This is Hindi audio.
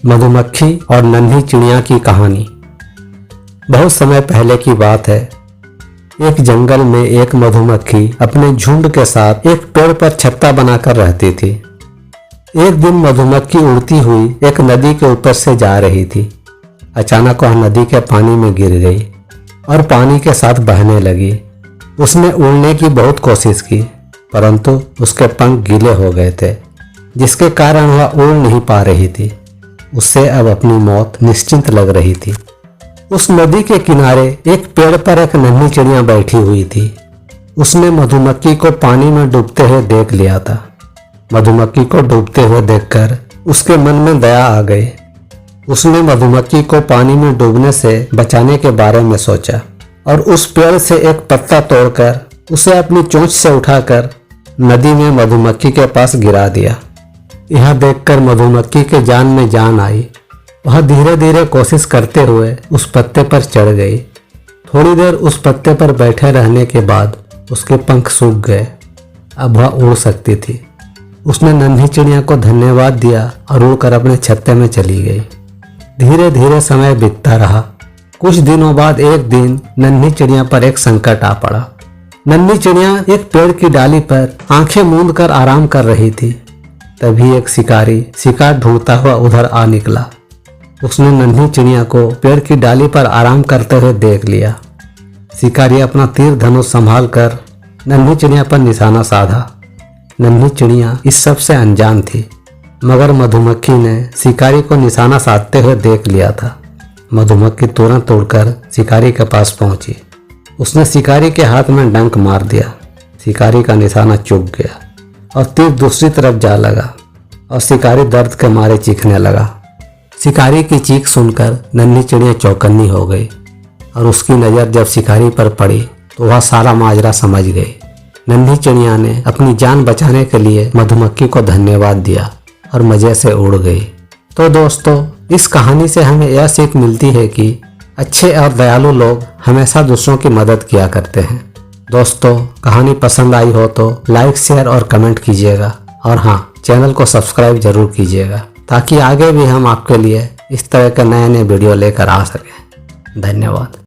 मधुमक्खी और नन्ही चिड़िया की कहानी। बहुत समय पहले की बात है। एक जंगल में एक मधुमक्खी अपने झुंड के साथ एक पेड़ पर छत्ता बनाकर रहती थी। एक दिन मधुमक्खी उड़ती हुई एक नदी के ऊपर से जा रही थी। अचानक वह नदी के पानी में गिर गई और पानी के साथ बहने लगी। उसने उड़ने की बहुत कोशिश की, परंतु उसके पंख गीले हो गए थे, जिसके कारण वह उड़ नहीं पा रही थी। उससे अब अपनी मौत निश्चिंत लग रही थी। उस नदी के किनारे एक पेड़ पर एक नन्ही चिड़िया बैठी हुई थी। उसने मधुमक्खी को पानी में डूबते हुए देख लिया था। मधुमक्खी को डूबते हुए देखकर उसके मन में दया आ गई। उसने मधुमक्खी को पानी में डूबने से बचाने के बारे में सोचा और उस पेड़ से एक पत्ता तोड़कर उसे अपनी चोंच से उठाकर नदी में मधुमक्खी के पास गिरा दिया। यह देखकर मधुमक्खी के जान में जान आई। वह धीरे धीरे कोशिश करते हुए उस पत्ते पर चढ़ गई। थोड़ी देर उस पत्ते पर बैठे रहने के बाद उसके पंख सूख गए। अब वह उड़ सकती थी। उसने नन्ही चिड़िया को धन्यवाद दिया और उड़कर अपने छत्ते में चली गई। धीरे धीरे समय बीतता रहा। कुछ दिनों बाद एक दिन नन्ही चिड़िया पर एक संकट आ पड़ा। नन्ही चिड़िया एक पेड़ की डाली पर आंखें मूंद कर आराम कर रही थी। तभी एक शिकारी शिकार ढूंढता हुआ उधर आ निकला। उसने नन्ही चिड़िया को पेड़ की डाली पर आराम करते हुए देख लिया। शिकारी अपना तीर धनुष संभाल कर नन्ही चिड़िया पर निशाना साधा। नन्ही चिड़िया इस सब से अनजान थी, मगर मधुमक्खी ने शिकारी को निशाना साधते हुए देख लिया था। मधुमक्खी तुरंत उड़कर शिकारी के पास पहुंची। उसने शिकारी के हाथ में डंक मार दिया। शिकारी का निशाना चूक गया और तीर दूसरी तरफ जा लगा और शिकारी दर्द के मारे चीखने लगा। शिकारी की चीख सुनकर नन्ही चिड़िया चौकन्नी हो गई और उसकी नज़र जब शिकारी पर पड़ी तो वह सारा माजरा समझ गई। नन्ही चिड़िया ने अपनी जान बचाने के लिए मधुमक्खी को धन्यवाद दिया और मज़े से उड़ गई। तो दोस्तों, इस कहानी से हमें यह सीख मिलती है कि अच्छे और दयालु लोग हमेशा दूसरों की मदद किया करते हैं। दोस्तों, कहानी पसंद आई हो तो लाइक, शेयर और कमेंट कीजिएगा और हाँ, चैनल को सब्सक्राइब जरूर कीजिएगा ताकि आगे भी हम आपके लिए इस तरह के नए नए वीडियो लेकर आ सकें। धन्यवाद।